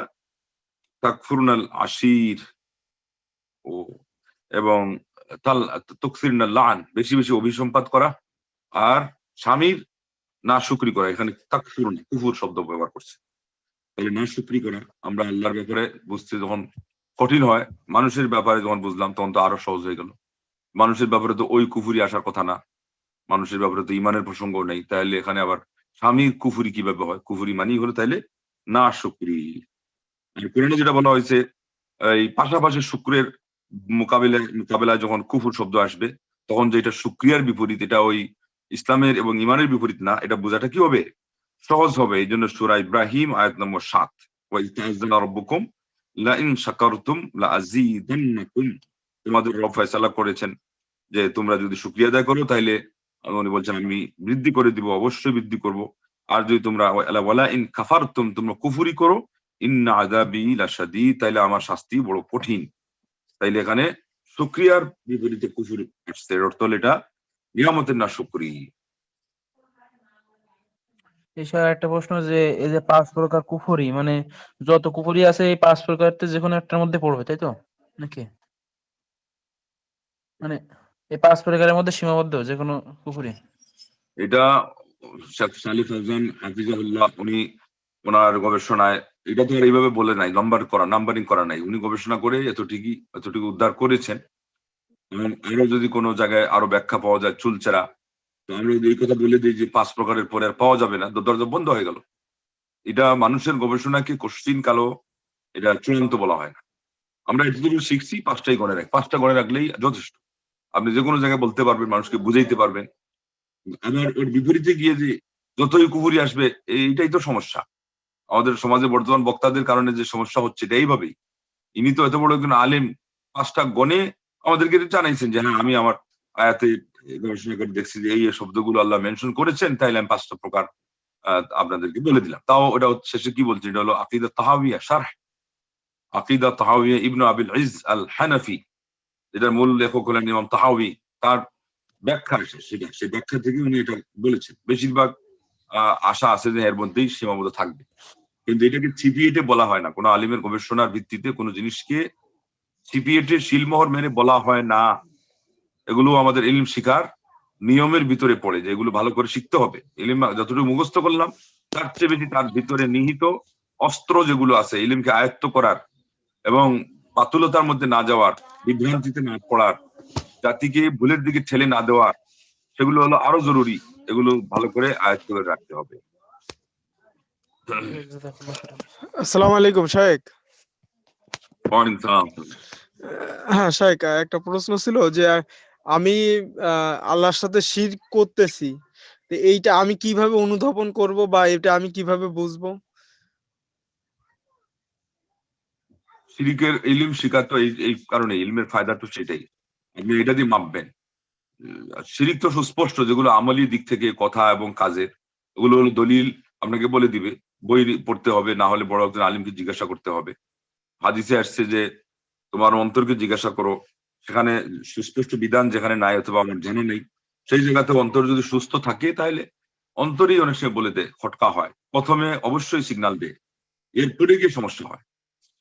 তাকফুরুনাল আশির ও এবং তুকসিরুনাল লাআন, বেশি বেশি অভিসম্পাত করা, আর স্বামীর না শুকরি করা। এখানে তাকফুরুন কুফুর শব্দ ব্যবহার করছে। তাহলে না শুকরি করা, আমরা আল্লাহর ব্যাপারে বুঝতে যখন কঠিন হয়, মানুষের ব্যাপারে যখন বুঝলাম তখন তো আরো সহজ হয়ে গেল। মানুষের ব্যাপারে তো ওই কুফুরি আসার কথা না, মানুষের ব্যাপারে তো ইমানের প্রসঙ্গ নেই, তাহলে এখানে আবার স্বামীর কুফুরি কিভাবে হয়? কুফুরি মানেই হলো তাইলে না শুকরি। কোরআনে যেটা বলা হয়েছে, এই পাশাপাশি শুক্রের মোকাবেলায় যখন কুফুর শব্দ আসবে, তখন যেটা শুক্রিয়ার বিপরীত, এটা ওই ইসলামের এবং ইমানের বিপরীত না, এটা বোঝাটা কি হবে? সহজ হবে। এই জন্য সূরা ইব্রাহিম আয়াত নম্বর ৭, ওয়াইয তাআযানা রাব্বুকুম লাইন শাকারতুম লাআযীদান্নাকুম, তোমাদের রব ফয়সালা করেছেন যে তোমরা যদি শুকরিয়া আদায় করো তাহলে উনি বলছেন আমি বৃদ্ধি করে দিব, অবশ্যই বৃদ্ধি করব। আর যদি তোমরা ওয়ালা ইন কাফারতুম, তোমরা কুফরি করো, ইন্না আযাবি লাশাদীদ, তাইলে আমার শাস্তি বড় কঠিন। তাইলে এখানে শুকরিয়ার বিপরীতে কুফরি আসছে, এর অর্থ হলো এটা নিয়ামতের না শুকরি। এছাড়া একটা প্রশ্ন, যে এই যে 5 প্রকার কুফরি, মানে যত কুফরি আছে এই 5 প্রকারতে যে কোনো একটার মধ্যে পড়বে, তাই তো নাকি? মানে এই 5 প্রকারের মধ্যে সীমাবদ্ধ যে কোনো কুফরি? এটা শেখ সালিহ ফাওজান হাফিজাহুল্লাহ উনি ওনার গবেষণায়, এটা তো আর এইভাবে বলে নাই, নাম্বারিং করা নাই, উনি গবেষণা করে এতটুকু উদ্ধার করেছেন। এবং আরো যদি কোনো জায়গায় আরো ব্যাখ্যা পাওয়া যায় চুলচেরা, তো আমরা যদি এই কথা বলে দিই যে 5 প্রকারের পরে আর পাওয়া যাবে না, তো দরজা বন্ধ হয়ে গেল। এটা মানুষের গবেষণাকে কোশ্চিন কালো এটা চূড়ান্ত বলা হয় না। আমরা এতটুকু শিখছি, 5টাই গণে রাখ, 5টা গণে রাখলেই যথেষ্ট। আপনি যে কোনো জায়গায় বলতে পারবেন, মানুষকে বুঝাইতে পারবেন। আবার ওর বিপরীতে গিয়ে যে যতই কুফুরি আসবে, এইটাই তো সমস্যা। আমাদের সমাজে বর্তমান বক্তাদের কারণে যে সমস্যা হচ্ছে এটা এইভাবেই। ইনি তো এত বড় একজন আলেম, 5টা গণে আমাদেরকে এটা জানাইছেন যে হ্যাঁ আমি আমার আয়াতে গবেষণা করে দেখছি যে এই শব্দগুলো আল্লাহ মেনশন করেছেন, তাইলে আমি 5টা প্রকার আপনাদেরকে বলে দিলাম। তাও ওটা শেষে কি বলছে, এটা হলো আকিদা তাহাউইয়া শারহ, আকিদা তাহাউইয়া ইবনু আবিল ইজ আল হানাফি, যেটার মূল লেখক হলেন ইমাম তাহাউই। তার ব্যাখ্যা আছে, সেটা সেই ব্যাখ্যা থেকে উনি এটা বলেছেন। বেশিরভাগ আশা আছে যে এর মধ্যেই সীমাবদ্ধ থাকবে, কিন্তু এটাকে ছিপিয়েটে বলা হয় না। কোনো আলিমের গবেষণার ভিত্তিতে কোনো জিনিসকে ছিপিয়েটে শিলমোহর মেরে বলা হয় না। এগুলো আমাদের ইলম শিখার নিয়মের ভিতরে পড়ে, যে এগুলো ভালো করে শিখতে হবে। ইলম যতটুকু মুখস্থ করলাম তার চেয়ে বেশি তার ভিতরে নিহিত অস্ত্র যেগুলো আছে ইলমকে আয়ত্ত করার, এবং পাতুলতার মধ্যে না যাওয়ার, বিভ্রান্তিতে না পড়ার, জাতিকে ভুলের দিকে ঠেলে না দেওয়ার, সেগুলো হলো আরো জরুরি। এগুলো ভালো করে আয়ত্ত করে রাখতে হবে। আসসালামু আলাইকুম শায়েক। ওয়ালাইকুম সালাম। হ্যাঁ শায়েক, একটা প্রশ্ন ছিল যে আমি আল্লাহর সাথে শিরক করতেছি, তো এইটা আমি কিভাবে অনুধাবন করব বা এটা আমি কিভাবে বুঝবো? শিরিকের ইলম শিখা তো এই কারণে, ইলমের ফায়দা তো সেটাই, আপনি এটা দিয়ে মাপবেন। শিরিক তো সুস্পষ্ট, যেগুলো আমলি দিক থেকে কথা এবং কাজের, ওগুলো হলো দলিল আপনাকে বলে দিবে, বই পড়তে হবে, না হলে বড় একজন আলিমকে জিজ্ঞাসা করতে হবে। হাদিসে আসছে যে তোমার অন্তরকে জিজ্ঞাসা করো, সেখানে সুস্পষ্ট বিধান যেখানে নাই অথবা আমার জানা নেই, সেই জায়গাতে অন্তর যদি সুস্থ থাকে তাহলে অন্তরই অনেক সময় বলে দেয়, খটকা হয়, প্রথমে অবশ্যই সিগন্যাল দেয়, এরপরে গিয়ে সমস্যা হয়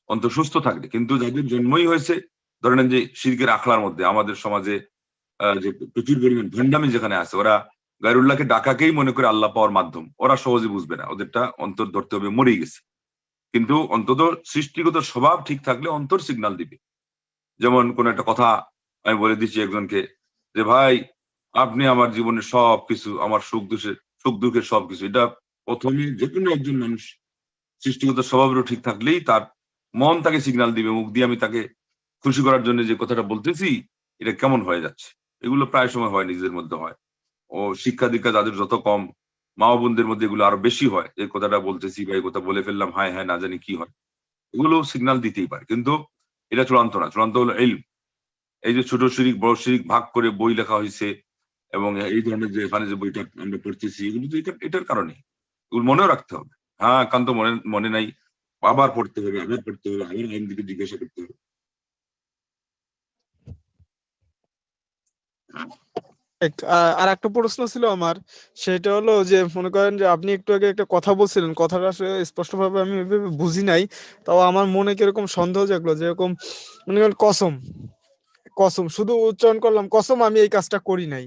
অন্তর সুস্থ থাকলে। কিন্তু যাদের জন্মই হয়েছে ধরে নেন যে শিরকের আখড়ার মধ্যে, আমাদের সমাজে যে প্রচুর পরিমাণ ভণ্ডামি যেখানে আছে, ওরা গায়রুল্লাহকে ডাকাকেই মনে করে আল্লাহ পাওয়ার মাধ্যম, ওরা সহজে বুঝবে না, ওদেরটা অন্তর ধরতে হবে, মরেই গেছে। কিন্তু অন্তত সৃষ্টিগত স্বভাব ঠিক থাকলে অন্তর সিগন্যাল দিবে। যেমন কোন একটা কথা আমি বলে দিচ্ছি একজনকে যে ভাই, আপনি আমার জীবনের সবকিছু, আমার সুখ দুঃখের সবকিছু, এটা প্রথমে যে কোনো একজন মানুষ সৃষ্টিগত স্বভাবেরও ঠিক থাকলেই তার মন তাকে সিগন্যাল দিবে, মুখ দিয়ে আমি তাকে খুশি করার জন্য যে কথাটা বলতেছি এটা কেমন হয়ে যাচ্ছে। এগুলো প্রায় সময় হয়, নিজেদের মধ্যে হয়। ও শিক্ষা দীক্ষা যাদের যত কম, মা ও বোনদের মধ্যে এগুলো আরো বেশি হয়, এই কথাটা বলতেছি বা এই কথা বলে ফেললাম, হায় হ্যাঁ, না জানি কি হয়। এগুলো সিগন্যাল দিতেই পারে, কিন্তু এটা চূড়ান্ত না। চূড়ান্ত হলো ইলম। এই যে ছোট শিরিক বড় শিরিক ভাগ করে বই লেখা হয়েছে, এবং এই ধরনের যে এখানে যে বইটা আমরা পড়তেছি, এগুলো তো এটার কারণে, এগুলো মনেও রাখতে হবে। হ্যাঁ, একান্ত মনে মনে নাই, আবার পড়তে হবে, আবার পড়তে হবে, আবার আইন দিকে জিজ্ঞাসা করতে হবে। আর একটা প্রশ্ন ছিল আমার, সেটা হলো যে মনে করেন যে আপনি একটু আগে একটা কথা বলছিলেন, কথাটা আসলে স্পষ্টভাবে আমি এভাবে বুঝি নাই, তাও আমার মনে কিরকম সন্দেহ জাগলো, যেরকম মনে করেন কসম, কসম শুধু উচ্চারণ করলাম, কসম আমি এই কাজটা করি নাই,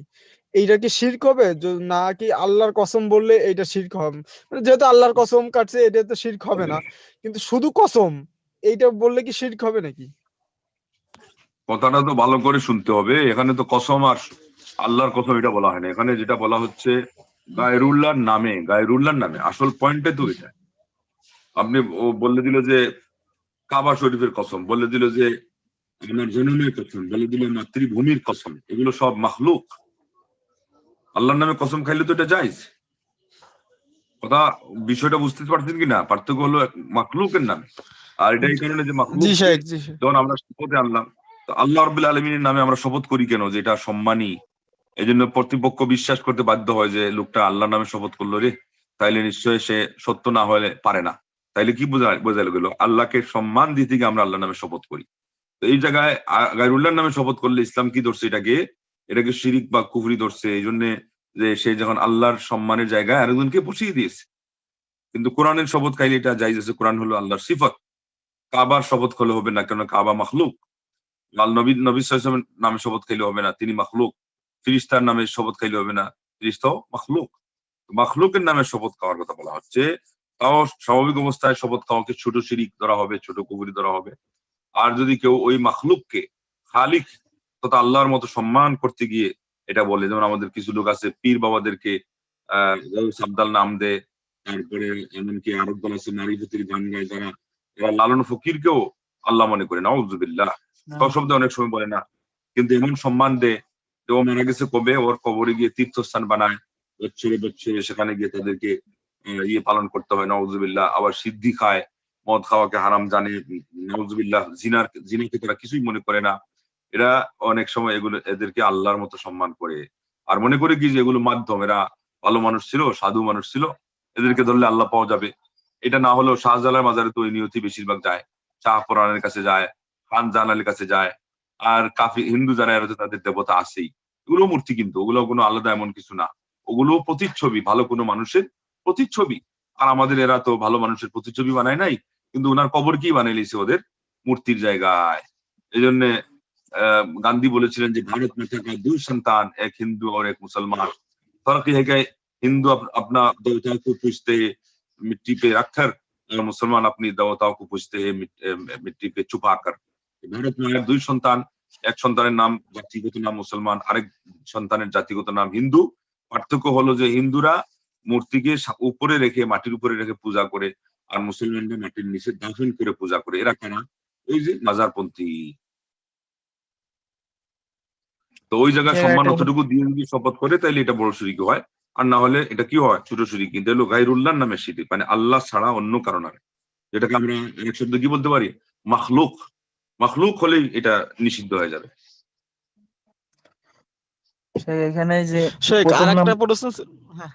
এইটা কি শিরক হবে? নাকি আল্লাহর কসম বললে এইটা শিরক হবে? মানে যেহেতু আল্লাহর কসম কাটছে, এটা তো শিরক হবে না, কিন্তু শুধু কসম এইটা বললে কি শিরক হবে নাকি? কথাটা তো ভালো করে শুনতে হবে। এখানে তো কসম আর আল্লাহর কসম এটা বলা হয় না, এখানে যেটা বলা হচ্ছে গায়রুল্লাহর নামে, গায়রুল্লাহর নামে, আসল পয়েন্টে তো এটা। আপনি ও বলে দিল যে কাবা শরীফের কসম, বলে দিল যে আমার জনমের কসম, বলে দিল মাতৃভূমির কসম, এগুলো সব মাখলুক। আল্লাহর নামে কসম খাইলে তো এটা জায়েজ। কথা, বিষয়টা বুঝতে পারছেন কিনা? পার্থক্য হলো মাখলুকের নামে, আর এটা এই কারণে যে জি মাখলুককে শাহেক, জি শাহেক। যখন আমরা শপথে আনলাম, তো আল্লাহ রাব্বুল আলামিনের নামে আমরা শপথ করি কেন? যে এটা সম্মানী। এই জন্য কর্তৃপক্ষ বিশ্বাস করতে বাধ্য হয় যে লোকটা আল্লাহর নামে শপথ করলো রে, তাইলে নিশ্চয়ই সে সত্য না হলে পারে না। তাইলে কি বোঝা গেল? আল্লাহকে সম্মান দিতে গিয়ে আমরা আল্লাহর নামে শপথ করি। তো এই জায়গায় গায়রুল্লাহর নামে শপথ করলে ইসলাম কি ধরছে? এটাকে শিরিক বা কুফরি ধরছে। এই জন্য যে সে যখন আল্লাহর সম্মানের জায়গায় আরেকজনকে বসিয়ে দিয়েছে। কিন্তু কোরআনের শপথ খাইলে এটা জায়েজ আছে, কোরআন হলো আল্লাহর সিফত। কাবার শপথ করলে হবে না, কেন কাবা মাখলুক। নবী সাল্লাল্লাহু আলাইহি ওয়াসাল্লামের নামে শপথ খাইলে হবে না, তিনি মাখলুক। ফিরিস্তার নামে শপথ খাইলে হবে না, ফিরিস্তাও মাখলুক। মাখলুকের নামে শপথ খাওয়ার কথা বলা হচ্ছে। তাও স্বাভাবিক অবস্থায় শপথ খাওয়াকে ছোট শিরিক ধরা হবে, ছোট কুফরি ধরা হবে। আর যদি কেউ ওই মাখলুককে খালিক তথা আল্লাহর মতো সম্মান করতে গিয়ে এটা বলে, যেমন আমাদের কিছু লোক আছে পীর বাবাদেরকে সাবদাল নাম দেয়, তারপরে এমনকি আরব দল আছে নারীপতির গান গায় যারা, এরা লালন ফকিরকেও আল্লাহ মনে করে, নাউজুবিল্লাহ। শব্দে অনেক সময় বলে না, কিন্তু এমন সম্মান দেয় যে ও মারা গেছে কবে, ওর কবরে গিয়ে তীর্থস্থান বানায়, বছরে বছরে সেখানে গিয়ে তাদেরকে ইয়ে পালন করতে হয়, নাউজুবিল্লাহ। আবার সিদ্ধি খায়, মদ খাওয়াকে হারাম জানে, নাউজুবিল্লাহ। জিনাকে তারা কিছুই মনে করে না। এরা অনেক সময় এগুলো এদেরকে আল্লাহর মতো সম্মান করে, আর মনে করে কি যে এগুলো মাধ্যম, এরা ভালো মানুষ ছিল, সাধু মানুষ ছিল, এদেরকে ধরলে আল্লাহ পাওয়া যাবে। এটা না হলেও শাহজালাল মাজারে তো ওই নিয়তি বেশিরভাগ যায়, শাহ কোরআনের কাছে যায়, খান জালালের কাছে যায়। আর কাফি হিন্দু যারা এরা তো তাদের দেবতা আছেই। এগুলো মূর্তি, কিন্তু ওগুলো কোনো আলাদা এমন কিছু না, ওগুলো প্রতিচ্ছবি, ভালো কোনো মানুষের প্রতিচ্ছবি। আর আমাদের এরা তো ভালো মানুষের প্রতিচ্ছবি বানায় নাই, কিন্তু ওনার কবর কি বানিয়ে লিছে ওদের মূর্তির জায়গায়। এই জন্য গান্ধী বলেছিলেন যে ভারত में का दो संतान, एक हिंदू और एक मुसलमान। फर्क यह है कि हिंदू अपना देवता को पूजते मिट्टी पे रखकर, और मुसलमान अपनी देवताओं को पूजते हैं मिट्टी पे छुपा कर। ভারত মায়ের 2 সন্তান, এক সন্তানের নাম জাতিগত নাম মুসলমান, আরেক সন্তানের জাতিগত নাম হিন্দু। পার্থক্য হলো যে হিন্দুরা মূর্তিকে উপরে রেখে, মাটির উপরে রেখে পূজা করে, আর মুসলমানরা মাটির নিচে দাফন করে পূজা করে। এরা কারা? ওই যে মাজারপন্থী। তো ওই জায়গায় সম্মান অতটুকু দিয়ে যদি শপথ করে তাহলে এটা বড় শিরকি হয়, আর না হলে এটা কি হয়? ছোট শিরকি। কিন্তু হলো গায়রুল্লাহর নামে শিরক, মানে আল্লাহ ছাড়া অন্য কারো নামে, যেটাকে আমরা এক শব্দ কি বলতে পারি? মাখলুক। মাখলুক হলেই এটা নিষিদ্ধ হয়ে যাবে। এখানে যে শেখ প্রথম আরেকটা প্রশ্ন হ্যাঁ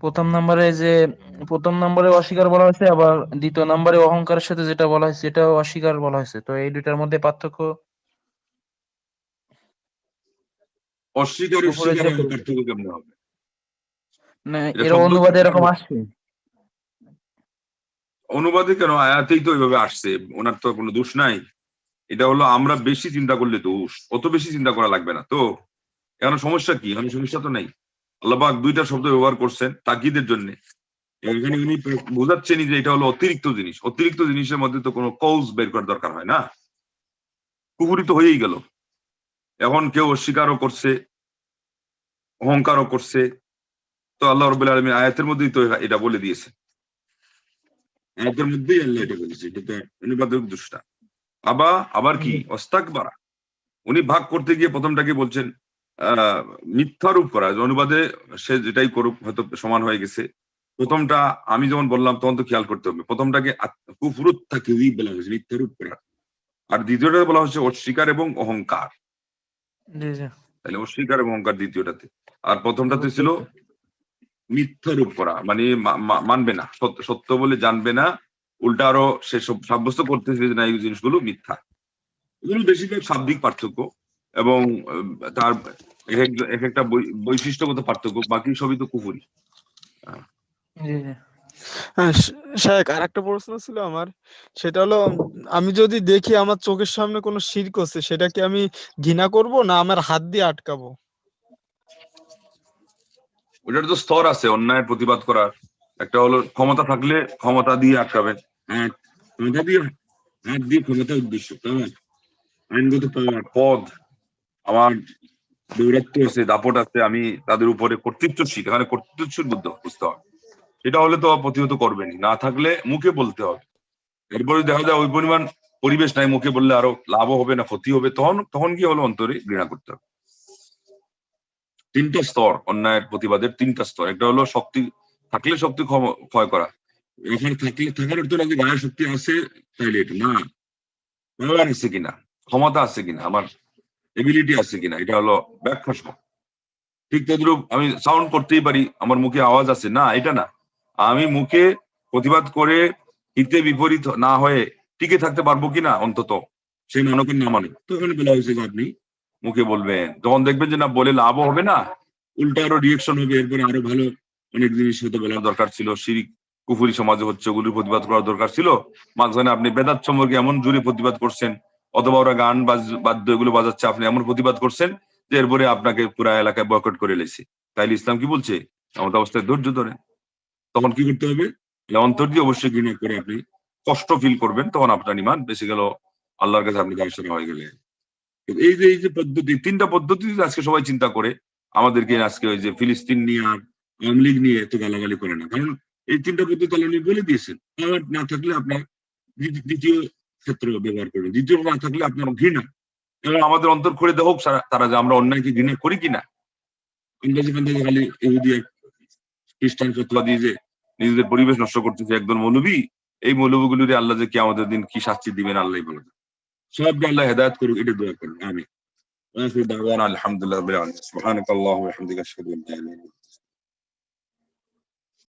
প্রথম নম্বরে অস্বীকার বলা হয়েছে, আবার দ্বিতীয় নম্বরে অহংকারের সাথে যেটা বলা হয়েছে এটাও অস্বীকার বলা হয়েছে। তো এই দুইটার মধ্যে পার্থক্য, অস্বীকার কুফরের অস্বীকার যে পার্থক্য কেমন হবে? না, এটা এর শব্দ অনুবাদে এরকম আসছে। অনুবাদে কেন, আয়াতেই তো ওইভাবে আসছে, ওনার তো কোনো দোষ নাই। এটা হলো আমরা বেশি চিন্তা করলে দোষ, অত বেশি চিন্তা করা লাগবে না। তো এখন সমস্যা কি? এখানে সমস্যা তো নাই। আল্লাহ পাক 2টা শব্দ ব্যবহার করছেন তাকিদের জন্য। এখানে উনি বোঝাচ্ছেনই যে এটা হলো অতিরিক্ত জিনিস। অতিরিক্ত জিনিসের মধ্যে তো কোনো কৌজ বের করার দরকার হয় না, কুফরি তো হয়েই গেল। এখন কেউ অস্বীকারও করছে, অহংকারও করছে, তো আল্লাহ রাব্বুল আলামিন আয়াতের মধ্যেই তো এটা বলে দিয়েছে। আয়াতের মধ্যেই আল্লাহ এটা বলেছে, এটা তো অনুবাদক দোষটা। আবার কি অস্তাকবারা, উনি ভাগ করতে গিয়ে প্রথমটাকে বলছেন মিথ্যারূপ করা। অনুবাদে সে যেটাই করুক হয়তো সমান হয়ে গেছে। প্রথমটা আমি যেমন বললাম তখন তো খেয়াল করতে হবে, প্রথমটাকে কুফরুত তাকযীব বলা হয়েছে, মিথ্যারূপ করা। আর দ্বিতীয়টা বলা হচ্ছে অস্বীকার এবং অহংকার। জি জি, তাহলে অস্বীকার এবং অহংকার দ্বিতীয়টাতে, আর প্রথমটাতে ছিল মিথ্যারূপ করা, মানে মানবে না, সত্য বলে জানবে না, উল্টা আরো সে সাব্যস্ত করতেছে যে না এই জিনিসগুলো মিথ্যা। এগুলো বেশিরভাগ শাব্দিক পার্থক্য এবং তার এক একটা বৈশিষ্ট্যগত পার্থক্য, বাকি সবই তো কুফরি। জি জি। হ্যাঁ শেখ আরেকটা প্রশ্ন ছিল আমার, সেটা হলো আমি যদি দেখি আমার চোখের সামনে কোনো শিরক হচ্ছে, সেটা কি আমি ঘৃণা করব না আমার হাত দিয়ে আটকাবো? ওটার তো স্তর আছে অন্যায়ের প্রতিবাদ করার। একটা হলো ক্ষমতা থাকলে ক্ষমতা দিয়ে আটকাবেন, হ্যাঁ, ক্ষমতা দিয়ে, হাত দিয়ে ক্ষমতার উদ্দেশ্য, পাওয়ার, আইনগত পাওয়ার, পদ, আমার দৌরাত্ম আছে, দাপট আছে, আমি তাদের উপরে কর্তৃত্বশীল, এখানে কর্তৃত্বশীল বুঝতে হবে। সেটা হলে তো প্রতিহত করবেনি, না থাকলে মুখে বলতে হবে। এরপরে দেখা যায় ওই পরিমাণ পরিবেশ নাই, মুখে বললে আরো লাভও হবে না ক্ষতি হবে, তখন কি হলো অন্তরে ঘৃণা করতে হবে। 3টা স্তর অন্যায়ের প্রতিবাদের, 3টা স্তর। একটা হলো শক্তি থাকলে শক্তি ক্ষয় করা, এখানে থাকার অর্থ লাগে গায়ের শক্তি আছে তাইলে এটা না, পাওয়ার আছে কিনা, ক্ষমতা আছে কিনা, আমার এবিলিটি আছে কিনা, এটা হলো ব্যাখ্যা সহ। ঠিক তদ্রুপ আমি সাউন্ড করতেই পারি, আমার মুখে আওয়াজ আছে না, এটা না, আমি মুখে প্রতিবাদ করে হিতে বিপরীত না হয়ে টিকে থাকতে পারবো কিনা, অন্তত সেই মানকের না মানে। তো এখানে বলা হয়েছে যে আপনি মুখে বলবেন, যখন দেখবেন যে না বলে লাভও হবে না, উল্টা আরো রিয়েকশন হবে, এরপরে আরো ভালো অনেক জিনিস হয়তো বলার দরকার ছিল, শিরিক কুফুরি সমাজে হচ্ছে ওগুলির প্রতিবাদ করার দরকার ছিল। মাঝখানে আপনি বেদাত সম্পর্কে এমন জোরে প্রতিবাদ করছেন, অথবা ওরা গান বাদ্য এগুলো বাজাচ্ছে, আপনি এমন প্রতিবাদ করছেন যে এরপরে আপনাকে পুরা এলাকায় বয়কট করে লেছে। তাইলে ইসলাম কি বলছে? এমন অবস্থায় ধৈর্য ধরে, তখন কি করতে হবে? অন্তর দিয়ে অবশ্যই ঘৃণা করে আপনি কষ্ট ফিল করবেন, তখন আপনার ইমান বেশি গেল, আল্লাহর কাছে আপনি দায়িত্ব হয়ে গেলে। এই যে পদ্ধতি, 3টা পদ্ধতি আজকে সবাই চিন্তা করে আমাদেরকে আজকে ওই যে ফিলিস্তিন নিয়ে আর আওয়ামী লীগ নিয়ে এত গালাগালি করে না, কারণ এই 3টা পদ্ধতি আল্লাহ বলে দিয়েছেন। পাওয়ার না থাকলে আপনার দ্বিতীয় ক্ষেত্র ব্যবহার করবেন, দ্বিতীয় না থাকলে আপনার ঘৃণা, এবং আমাদের অন্তর খুলে দেওয়া হোক তারা যে আমরা অন্যায়কে ঘৃণা করি কিনা। আমরা যেখান থেকে খালি ইহুদি খ্রিস্টান ফতোয়া দিয়ে যে নিজেদের পরিবেশ নষ্ট করতেছে একদল মৌলবী, এই মৌলবীগুলোরে আল্লাহ যে কিয়ামতের দিন কি শাস্তি দিবেন আল্লাহ বলে। সবকে আল্লাহ হেদায়েত করুক, এটা দোয়া করুন, আমিন। আলহামদুলিল্লাহ, সুবহানাকাল্লাহু ওয়া বিহামদিকা আশহাদু আল্লা ইলাহা ইল্লা আনতা